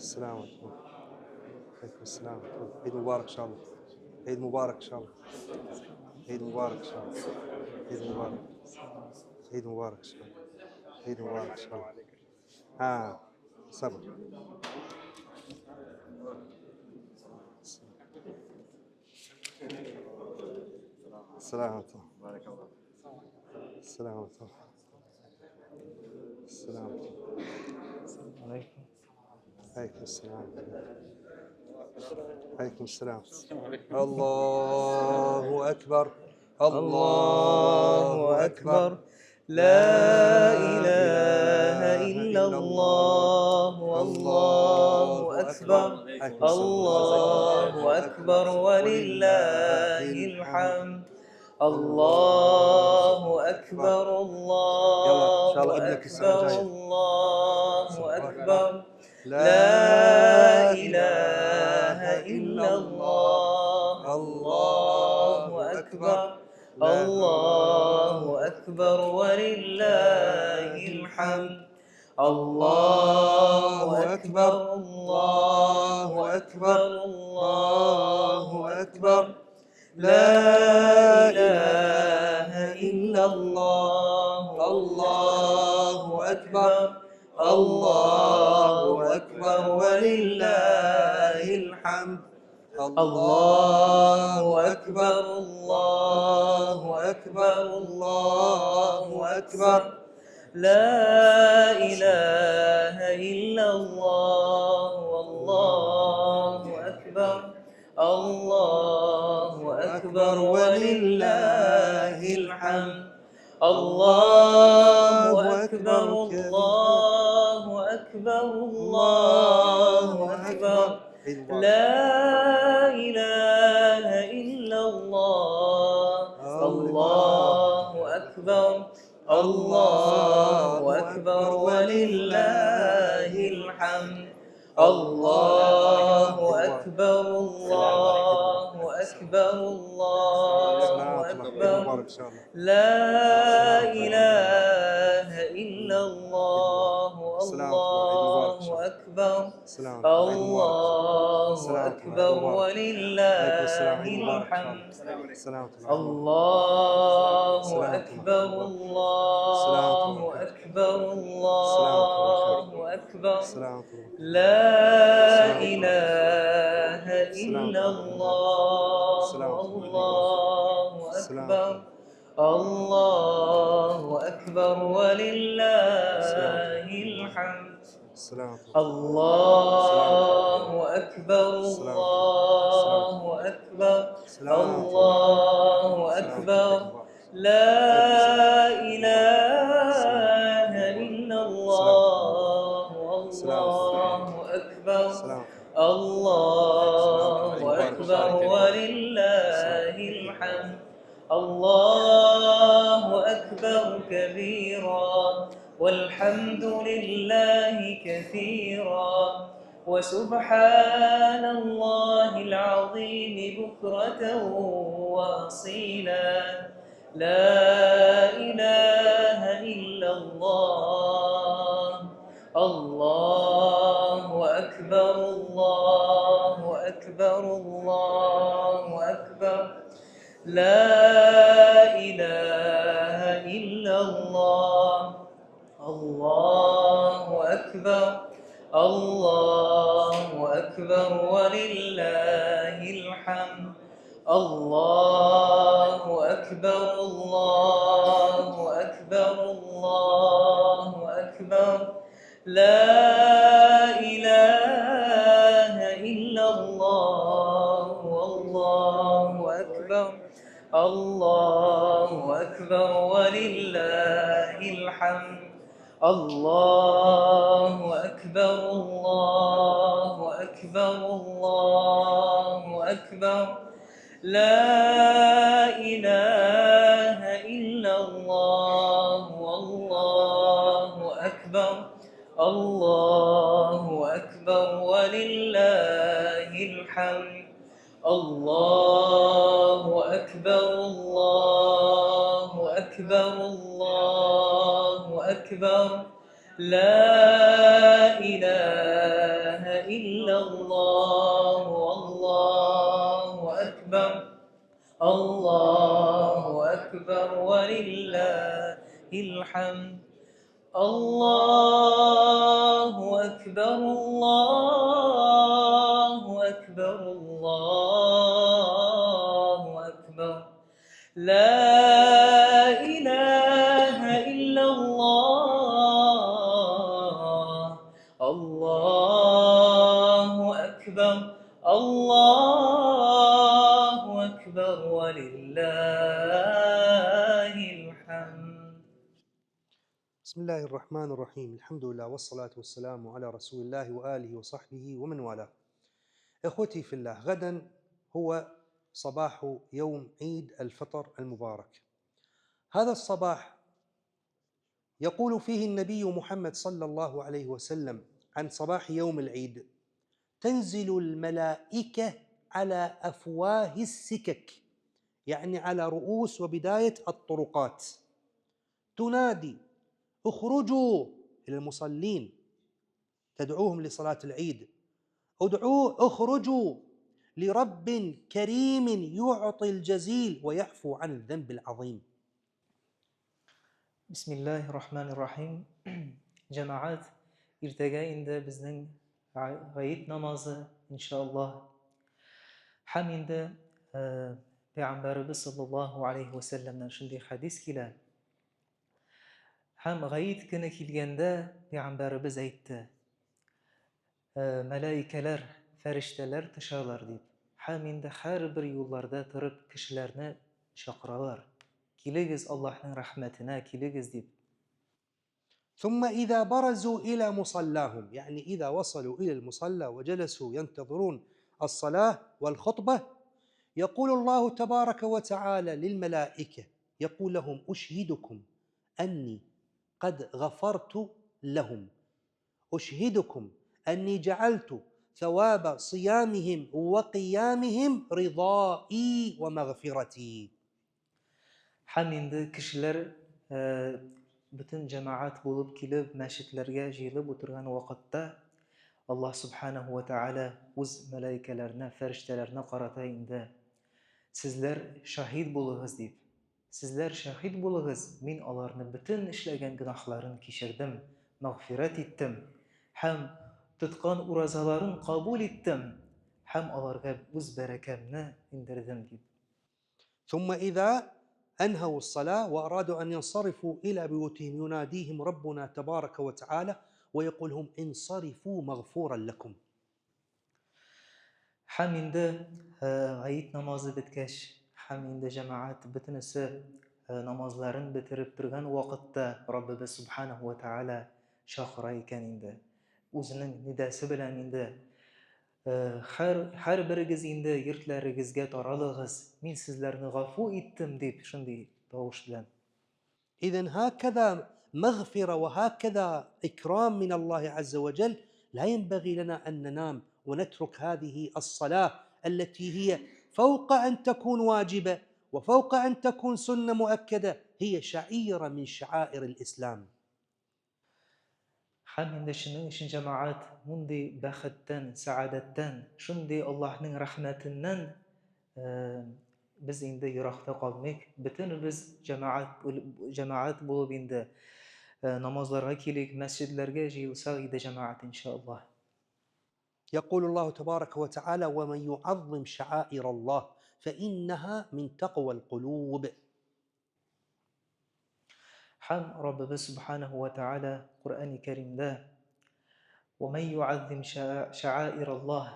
السلام عليكم. عليكم السلام. عيد مبارك إن شاء الله. عيد مبارك إن شاء الله. عيد مبارك إن شاء الله. عيد مبارك. عيد مبارك إن شاء الله. عيد مبارك إن شاء الله. صبر. السلام عليكم. بارك الله. السلام عليكم. السلام عليكم. عليكم السلام. عليكم السلام. الله أكبر. الله أكبر. لا إله إلا الله والله أكبر. الله أكبر ولله الحمد. الله أكبر. الله أكبر. الله أكبر. لا إله إلا الله. الله أكبر. الله أكبر ولله الحمد. الله أكبر. الله أكبر. الله أكبر. لا إله إلا الله. الله أكبر. الله أكبر ولله الحمد. الله أكبر. الله أكبر. الله أكبر. لا إله إلا الله والله أكبر. الله أكبر ولله الحمد. الله أكبر. الله أكبر. الله أكبر. لا إله إلا الله. الله أكبر. الله أكبر ولله الحمد. الله أكبر. الله أكبر. الله أكبر. لا إله إلا الله. الله أكبر. الله أكبر ولله الحمد. الله أكبر. الله أكبر. الله أكبر. لا إله إلا الله. الله أكبر. الله أكبر ولله الحمد. الله أكبر. الله أكبر. الله أكبر. لا إله إلا الله. الله أكبر. الله أكبر ولله الحمد. الله أكبر كبيرا والحمد لله كثيرا وسبحان الله العظيم بكرة وأصيلا. لا إله إلا الله. الله أكبر. الله أكبر. الله أكبر. لا إله إلا الله. الله أكبر. الله أكبر ولله الحمد. الله أكبر. الله أكبر. الله أكبر. لا إله إلا الله. والله أكبر. الله أكبر ولله الحمد. الله أكبر. الله أكبر. الله أكبر. لا إله إلا الله. والله أكبر. الله أكبر ولله الحمد. الله أكبر. الله أكبر. الله أكبر. لا إله الحمد الله أكبر الله أكبر الله أكبر لا إله إلا الله الله أكبر الله أكبر ولله الحمد. بسم الله الرحمن الرحيم. الحمد لله والصلاة والسلام على رسول الله وآله وصحبه ومن والاه. إخوتي في الله، غدا هو صباح يوم عيد الفطر المبارك. هذا الصباح يقول فيه النبي محمد صلى الله عليه وسلم عن صباح يوم العيد: تنزل الملائكة على أفواه السكك، يعني على رؤوس وبداية الطرقات، تنادي: اخرجوا إلى المصلين، تدعوهم لصلاة العيد، اخرجوا لرب كريم يعطي الجزيل ويعفو عن الذنب العظيم. بسم الله الرحمن الرحيم. Cemaat, ertəgə indi bizning g'ayit namozi inshaalloh. Ham endi payg'ambarimiz sollallohu alayhi vasallamdan shunday hadis keladi. Ham g'ayit kuni kelganda payg'ambarimiz aytdi: malaikalar, farishtalar tushadilar deb. Ham endi har bir yo'llarda turib kishilarni chaqiralar. Keligiz Allohning rahmatine, keligiz deb. ثم إذا برزوا إلى مصلاهم، يعني إذا وصلوا إلى المصلى وجلسوا ينتظرون الصلاة والخطبة، يقول الله تبارك وتعالى للملائكة، يقول لهم: أشهدكم أني قد غفرت لهم، أشهدكم أني جعلت ثواب صيامهم وقيامهم رضائي ومغفرتي. Ham endi kishilar butun jamoat bo'lib kelib masjidlarga jiyilib o'tirgan vaqtda Alloh subhanahu va taolo o'z malaikalarini, farishtalarini qarata endi sizlar shahid bo'ling'iz deb. Sizlar shahid bo'ling'iz, men ularni butun ishlagan gunohlarini kechirdim, mag'firat etdim, ham tutgan urazalarini qabul etdim, ham ularga o'z barakamni indirdim deb. ثم إذا أنهوا الصلاة وأرادوا أن ينصرفوا إلى بيوتهم يناديهم ربنا تبارك وتعالى ويقول لهم: انصرفوا مغفورا لكم. Ham endi g'ayit namozi bitgach, ham endi jamoat butunisi namozlarini bitirib turgan vaqtda Robbimiz subhanahu va taolo chaqirar ekan endi. O'zining nidasi bilan endi har birigiz endi yurtlaringizga taraling'iz, men sizlarni g'afu etdim deb shunday tovush bilan. إذن هكذا مغفرة وهكذا إكرام من الله عز وجل. لا ينبغي لنا أن ننام ونترك هذه الصلاة التي هي فوق أن تكون واجبة وفوق أن تكون سنة مؤكدة، هي شعيرة من شعائر الإسلام. Ham endi shuning uchun jamoat bunday baxtdan, saodatdan, shunday Allohning rahmatidan biz endi yiroqda qolmayk, butun biz jamoat bo'lib endi namozlarga kelik, masjidlarga jiyilsak edi jamoat inshaalloh. يقول الله تبارك وتعالى: ومن يعظم شعائر الله فإنها من تقوى القلوب. Ham Robbimiz subhanahu va taolo Qur'oni Karimda: ومن يعظم شعائر الله,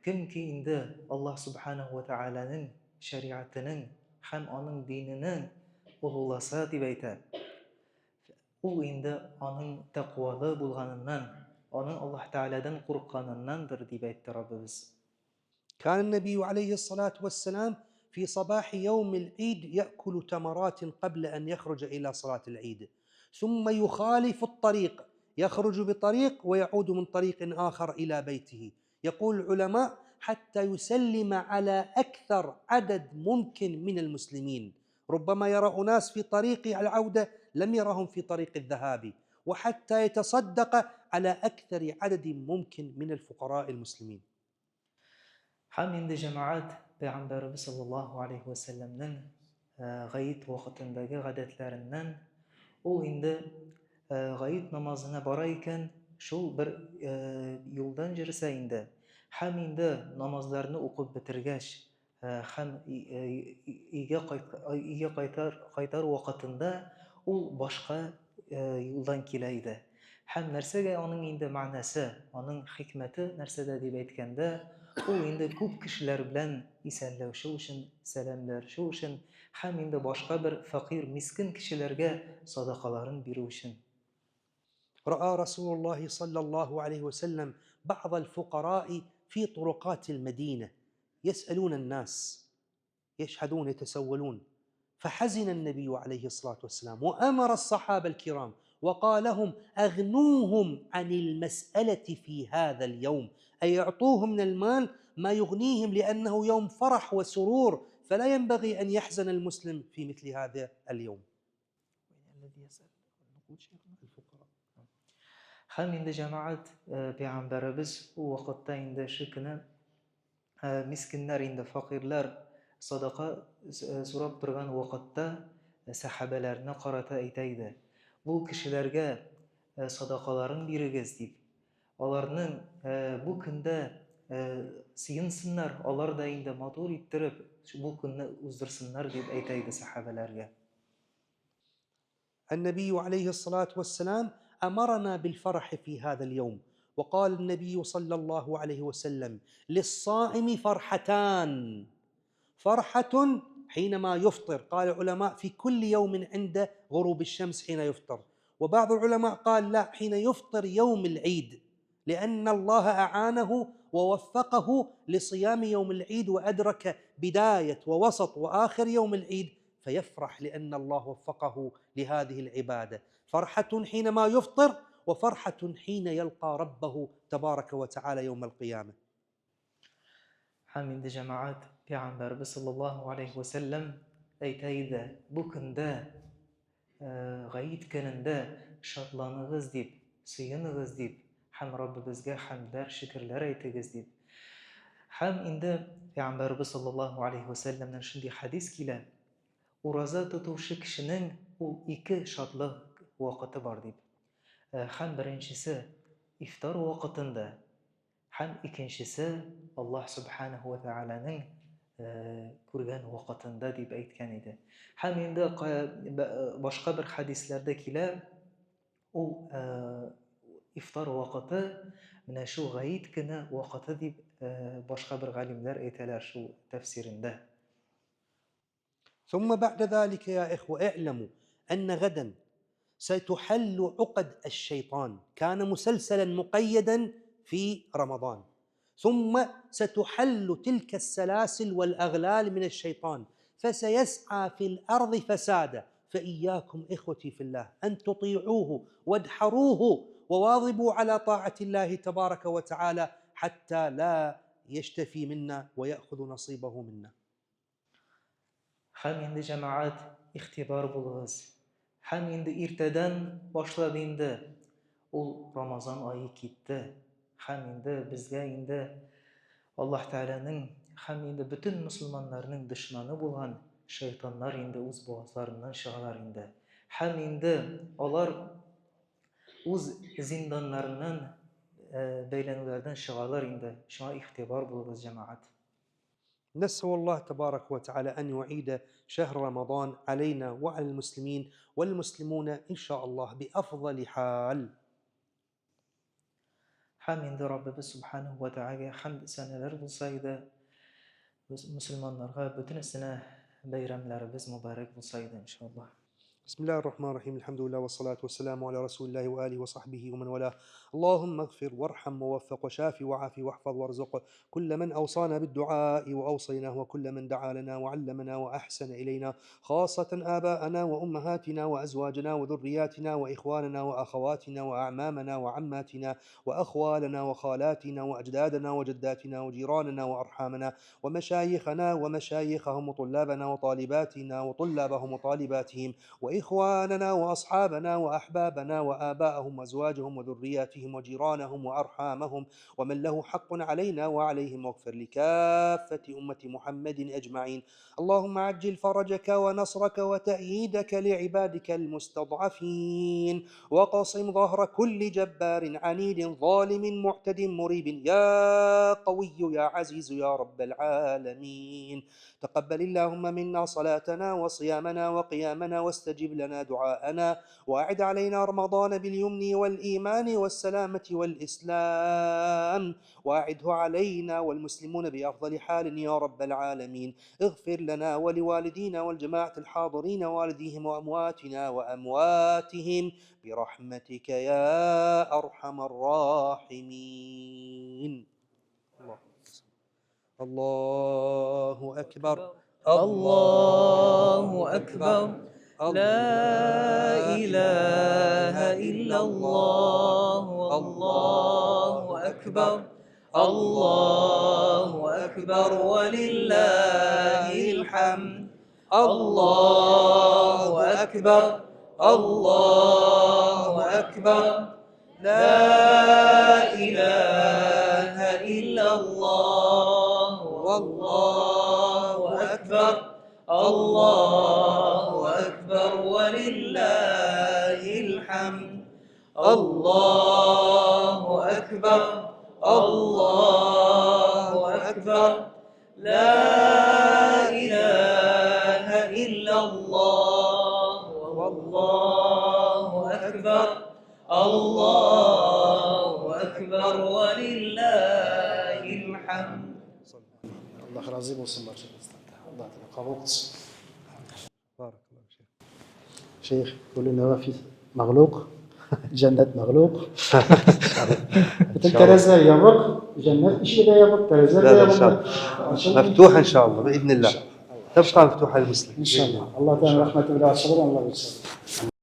kimki endi Alloh subhanahu va taolaning shariatining ham uning dinining ulug'lasa deb aytadi. U endi uning taqvoli bo'lganidan, uning Alloh taoladan qo'rqqanidandir deb aytdi Robbimiz. كان النبي عليه الصلاة والسلام في صباح يوم العيد يأكل تمرات قبل أن يخرج إلى صلاة العيد، ثم يخالف الطريق، يخرج بطريق ويعود من طريق آخر إلى بيته. يقول العلماء: حتى يسلم على أكثر عدد ممكن من المسلمين. ربما يرى أناس في طريق العودة لم يرهم في طريق الذهاب، وحتى يتصدق على أكثر عدد ممكن من الفقراء المسلمين. Ham endi jamoat payg'ambarimiz sollallohu alayhi vasallamning g'ayit vaqtidagi odatlaridan Ул инде гаит намазына бара икән, шул бер юлдан йөрсә инде, һәм инде намазларны укып бетергәч, һәм өйгә кайтар вакытында ул башка юлдан килә иде. Һәм нәрсәгә аның инде мәгънәсе, аның хикмәте нәрсәдә дип әйткәндә, ул инде күп кешеләр белән исәнләшү өчен, сәламләшү өчен, һәм инде башка бер фәкыйрь, мискин кешеләргә садакаларын бирү өчен. رأى رسول الله صلى الله عليه وسلم بعض الفقراء في طرقات المدينة يسألون الناس، يشهدون يتسولون، فحزن النبي عليه الصلاة والسلام وأمر الصحابة الكرام وقال لهم: أغنوهم عن المسألة في هذا اليوم، أي اعطوهم من المال ما يغنيهم، لأنه يوم فرح وسرور، فلا ينبغي أن يحزن المسلم في مثل هذا اليوم. Һәм инде җәмәгать пәйгамбәребез ул вакытта инде шикне мискиннәр инде факирләр садака сорап торган вакытта сахабаларына карата әйтә иде. Бу кешеләргә садакаларын бирегез дип. Аларның бу көндә сыенсыннар, алар да инде матур иттереп бу көнне уздырсыннар дип әйтә иде сахабаларга. النبي عليه الصلاة والسلام أمرنا بالفرح في هذا اليوم، وقال النبي صلى الله عليه وسلم: للصائم فرحتان، فرحة حينما يفطر، قال العلماء في كل يوم عند غروب الشمس حين يفطر، وبعض العلماء قال لا، حين يفطر يوم العيد، لأن الله أعانه ووفقه لصيام يوم العيد وأدرك بداية ووسط وآخر يوم العيد، فيفرح لأن الله وفقه لهذه العبادة. فرحة حينما يفطر، وفرحة حين يلقى ربه تبارك وتعالى يوم القيامة. Һәм инде җәмәгать пәйгамбәрбез саллаллаһу алейһи ва сәллям әйтә иде: бу көндә гаит көнендә шатланыгыз дип, сөенегез дип, һәм Раббыбызга хәмдләр, шөкерләр әйтегез дип. Һәм инде пәйгамбәрбез саллаллаһу алейһи ва сәллямнан шундый хадис килә: ураза тотучы кешенең ул ике шатлык вакыты бар дип. Һәм беренчесе ифтар вакытында, һәм икенчесе Аллаһ субханаһу ва тааляның күргән вакытында дип әйткән иде. Һәм инде башка бер хадисләрдә килә, ул ифтар вакыты менә шул гаит көне вакыты дип башка бер галимнәр әйтәләр шул тәфсирендә. ثم بعد ذلك يا إخوة اعلموا أن غدا ستحل عقد الشيطان، كان مسلسلا مقيدا في رمضان، ثم ستحل تلك السلاسل والأغلال من الشيطان، فسيسعى في الأرض فسادا. فإياكم إخوتي في الله أن تطيعوه وادحروه وواظبوا على طاعة الله تبارك وتعالى حتى لا يشتفي منا ويأخذ نصيبه منا. Һәм инде җәмәгать ихтибар булыгыз. Һәм инде иртәдән башлап инде ул Рамазан ае китте. Һәм инде безгә инде Аллаһ Тәгаләнең һәм инде бөтен мусламаннарның дошманы булган шайтаннар инде үз бугазларыннан чыгалар инде. Һәм инде алар үз зинданнарыннан бәйләнүләрдән чыгалар инде. Шуңа ихтибар булыгыз җәмәгать. نسأل الله تبارك وتعالى أن يعيد شهر رمضان علينا وعلى المسلمين والمسلمون إن شاء الله بأفضل حال. Һәм инде Раббыбыз субханаһу ва тааляга хәмд сәнәләр булса иде, мусламаннарга бөтенесенә бәйрәмләребез мубарак булса иде иншаллаһ. بسم الله الرحمن الرحيم، الحمد لله والصلاة والسلام على رسول الله وآله وصحبه ومن والاه. اللهم اغفر وارحم ووفق وشافي وعافي واحفظ وارزق كل من أوصانا بالدعاء وأوصيناه، وكل من دعا لنا وعلمنا وأحسن إلينا، خاصة آباءنا وأمهاتنا وأزواجنا وذرياتنا وإخواننا وأخواتنا وأعمامنا وعماتنا وأخوالنا وخالاتنا وأجدادنا وجداتنا وجيراننا وأرحامنا ومشايخنا ومشايخهم وطلابنا وطالباتنا وطلابهم وطالباتهم، وإخواننا وأصحابنا وأحبابنا وآباءهم وأزواجهم وذرياتهم وجيرانهم وأرحامهم ومن له حق علينا وعليهم، واغفر لكافة أمة محمد أجمعين. اللهم عجل فرجك ونصرك وتأييدك لعبادك المستضعفين، وقصم ظهر كل جبار عنيد ظالم معتد مريب، يا قوي يا عزيز يا رب العالمين. تقبل اللهم منا صلاتنا وصيامنا وقيامنا، واستجب لنا دعاءنا، وأعد علينا رمضان باليمن والإيمان والسلامة والإسلام، وأعده علينا والمسلمون بأفضل حال يا رب العالمين. اغفر لنا ولوالدينا والجماعة الحاضرين والديهم وأمواتنا وأمواتهم برحمتك يا أرحم الراحمين. الله أكبر، الله أكبر. لا إله إلا الله. الله أكبر. الله أكبر ولله الحمد. الله أكبر. الله أكبر. لا إله إلا الله. والله أكبر. الله أكبر ولله الحمد. الله أكبر. الله أكبر. لا إله إلا الله. والله أكبر. الله أكبر ولله الحمد. الله العظيم وصلى الله قبضت. بارك الله فيك شيخ يقول لنا وفي مغلوق جنة مغلوق ترزا يبق جنة إيش إذا يبق ترزا لا إن شاء الله مفتوحة إن شاء الله بإذن الله، تبقى مفتوحة للمسلمين إن شاء الله. الله تعالى رحمته ولا صبر الله يسلمك.